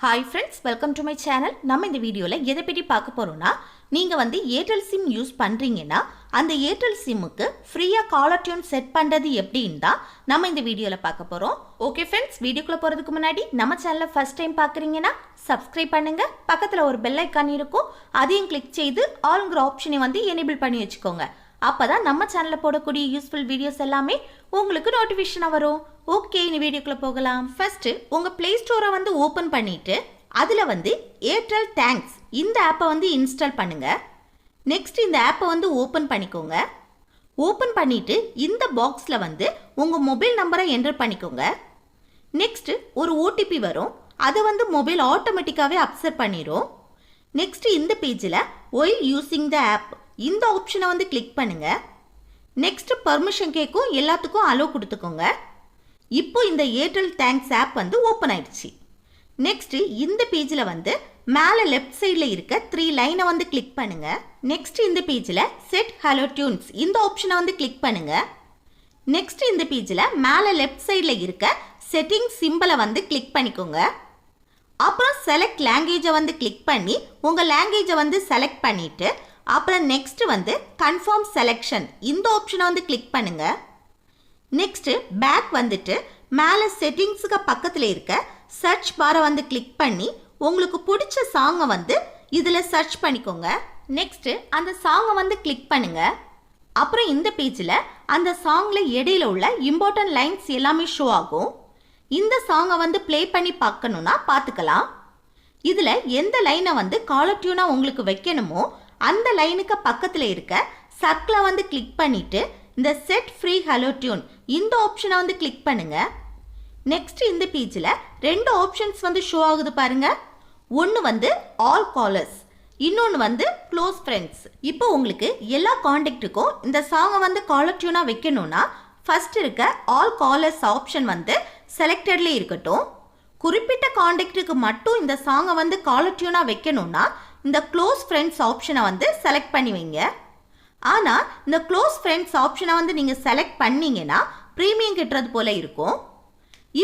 Hi friends, welcome to my channel. நம்ம இந்த வீடியோல எதை பத்தி பார்க்க போறோம்னா நீங்க Airtel SIM யூஸ் பண்றீங்கன்னா அந்த Airtel SIMக்கு ஃப்ரீயா காலர் டியூன் செட் பண்றது எப்படின்னு தான் நம்ம இந்த வீடியோல பார்க்க போறோம். ஓகே फ्रेंड्स, வீடியோக்குள்ள போறதுக்கு முன்னாடி நம்ம சேனலை ஃபர்ஸ்ட் டைம் பார்க்கறீங்கன்னா Subscribe பண்ணுங்க. பக்கத்துல ஒரு பெல் ஐகான் இருக்கும். அதையும் கிளிக் செய்து ஆல்ங்கற ஆப்ஷனை எனேபிள் பண்ணி வெச்சுக்கோங்க. அப்பதான் நம்ம சேனல்ல போடக்கூடிய யூஸ்ஃபுல் வீடியோஸ் எல்லாமே உங்களுக்கு நோட்டிஃபிகேஷனா வரும். ஓகே, இந்த வீடியோக்குள்ள போகலாம். ஃபர்ஸ்ட் உங்க Play Store ஓபன் பண்ணிட்டு அதுல Airtel Thanks இந்த ஆப்பை இன்ஸ்டால் பண்ணுங்க. நெக்ஸ்ட் இந்த ஆப்பை ஓபன் பண்ணிக்கோங்க. ஓபன் பண்ணிட்டு இந்த பாக்ஸ்ல உங்க மொபைல் நம்பரை என்டர் பண்ணிக்கோங்க. நெக்ஸ்ட் ஒரு OTP வரும். அதை மொபைல் ஆட்டோமேட்டிக்காவே அக்செப்ட் பண்ணிரும். நெக்ஸ்ட் இந்த பேஜ்ல while using the app இந்த ஆப்ஷனை கிளிக் பண்ணுங்க. நெக்ஸ்ட் பர்மிஷன் கேக்கும் எல்லாத்துக்கும் அலோ கொடுத்துக்கோங்க. இப்போ இந்த Airtel Thanks ஆப் ஓபன் ஆயிடுச்சு. நெக்ஸ்ட் இந்த பேஜ்ல மேல லெஃப்ட் சைடுல இருக்க 3 லைனை கிளிக் பண்ணுங்க. நெக்ஸ்ட் இந்த பேஜ்ல செட் ஹலோ டியூன்ஸ் இந்த ஆப்ஷனை கிளிக் பண்ணுங்க. நெக்ஸ்ட் இந்த பேஜ்ல மேல லெஃப்ட் சைடுல இருக்க செட்டிங் சிம்பலை கிளிக் பண்ணிக்கோங்க. அப்புறம் செலக்ட் லாங்குவேஜை கிளிக் பண்ணி உங்க லாங்குவேஜை செலக்ட் பண்ணிட்டு அப்புறம் நெக்ஸ்ட் கன்ஃபார்ம் செலக்ஷன் இந்த ஆப்ஷனை கிளிக் பண்ணுங்க. நெக்ஸ்ட் பேக் மேல செட்டிங்ஸ்க்கு பக்கத்துல இருக்க சர்ச் பாரை கிளிக் பண்ணி உங்களுக்கு பிடிச்ச சாங்கை இதுல சர்ச் பண்ணிக்கோங்க. நெக்ஸ்ட் அந்த சாங்கை கிளிக் பண்ணுங்க. அப்புறம் இந்த பேஜ்ல அந்த சாங்ல இடையில உள்ள இம்பார்ட்டன்ட் லைன்ஸ் எல்லாமே ஷோ ஆகும். இந்த சாங்கை ப்ளே பண்ணி பார்க்கணும்னா பார்த்துக்கலாம். இதுல எந்த லைனை காலர் டியூனா உங்களுக்கு வைக்கணுமோ அந்த லைனுக்கு பக்கத்துல இருக்க சர்க்கிளை கிளிக் பண்ணிட்டு இந்த செட் ஃப்ரீ ஹலோ டியூன் இந்த ஆப்ஷனை கிளிக் பண்ணுங்க. நெக்ஸ்ட் இந்த பேஜ்ல ரெண்டு ஆப்ஷன்ஸ் ஷோ ஆகுது பாருங்க. ஒன்னு ஆல் காலர்ஸ், இன்னொன்னு க்ளோஸ் ஃப்ரெண்ட்ஸ். இப்போ உங்களுக்கு எல்லா கான்டாக்ட்டுக்கும் இந்த சாங்கை காலர் டியூனா வைக்கணும்னா ஃபர்ஸ்ட் இருக்க ஆல் காலர்ஸ் ஆப்ஷன் செலக்டட்ல இருக்கட்டும். குறிப்பிட்ட கான்டாக்ட்டுக்கு மட்டும் இந்த சாங்கை காலர் டியூனா வைக்கணும்னா இந்த க்ளோஸ் ஃப்ரெண்ட்ஸ் ஆப்ஷனை செலக்ட் பண்ணி வைங்க. ஆனா இந்த க்ளோஸ் ஃப்ரெண்ட்ஸ் ஆப்ஷனை நீங்க செலக்ட் பண்ணீங்கன்னா பிரீமியம் கட்டுறது போல இருக்கும்.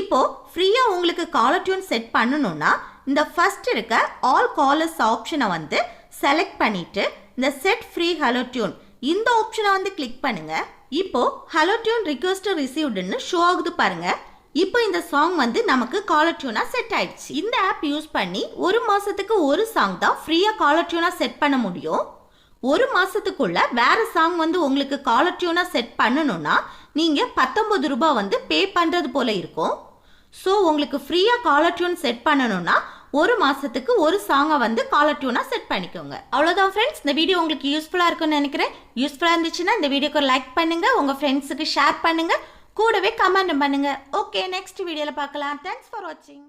இப்போ ஃப்ரீயா உங்களுக்கு காலர் டியூன் செட் பண்ணணும்னா இந்த ஃபர்ஸ்ட் இருக்க ஆல் காலர்ஸ் ஆப்ஷனை செலக்ட் பண்ணிட்டு இந்த செட் ஃப்ரீ ஹலோ டியூன் இந்த ஆப்ஷனை கிளிக் பண்ணுங்க. இப்போ ஹலோ டியூன் ரிக்வெஸ்ட் ரிசீவ்டுன்னு ஷோ ஆகுது பாருங்க. இப்போ இந்த சாங் நமக்கு காலர் டியூனா செட் ஆயிடுச்சு. இந்த ஆப் யூஸ் பண்ணி ஒரு மாசத்துக்கு ஒரு சாங் தான் ஃப்ரீயா காலர் டியூனா செட் பண்ண முடியும். ஒரு மாசத்துக்குள்ள வேற சாங் உங்களுக்கு காலர் டியூனா செட் பண்ணணும்னா நீங்க 19 ரூபாய் பே பண்றது போல இருக்கும். ஸோ உங்களுக்கு ஃப்ரீயா காலர் டியூன் செட் பண்ணணும்னா ஒரு மாசத்துக்கு ஒரு சாங்கை காலர் டியூனா செட் பண்ணிக்கோங்க. அவ்வளவுதான் ஃப்ரெண்ட்ஸ், இந்த வீடியோ உங்களுக்கு யூஸ்ஃபுல்லா இருக்கும்னு நினைக்கிறேன். யூஸ்ஃபுல்லா இருந்துச்சுன்னா இந்த வீடியோக்கு லைக் பண்ணுங்க, உங்க ஃப்ரெண்ட்ஸுக்கு ஷேர் பண்ணுங்க, கூடவே கமெண்ட் பண்ணுங்க. ஓகே, நெக்ஸ்ட் வீடியோல பார்க்கலாம். தேங்க்ஸ் ஃபார் வாட்சிங்.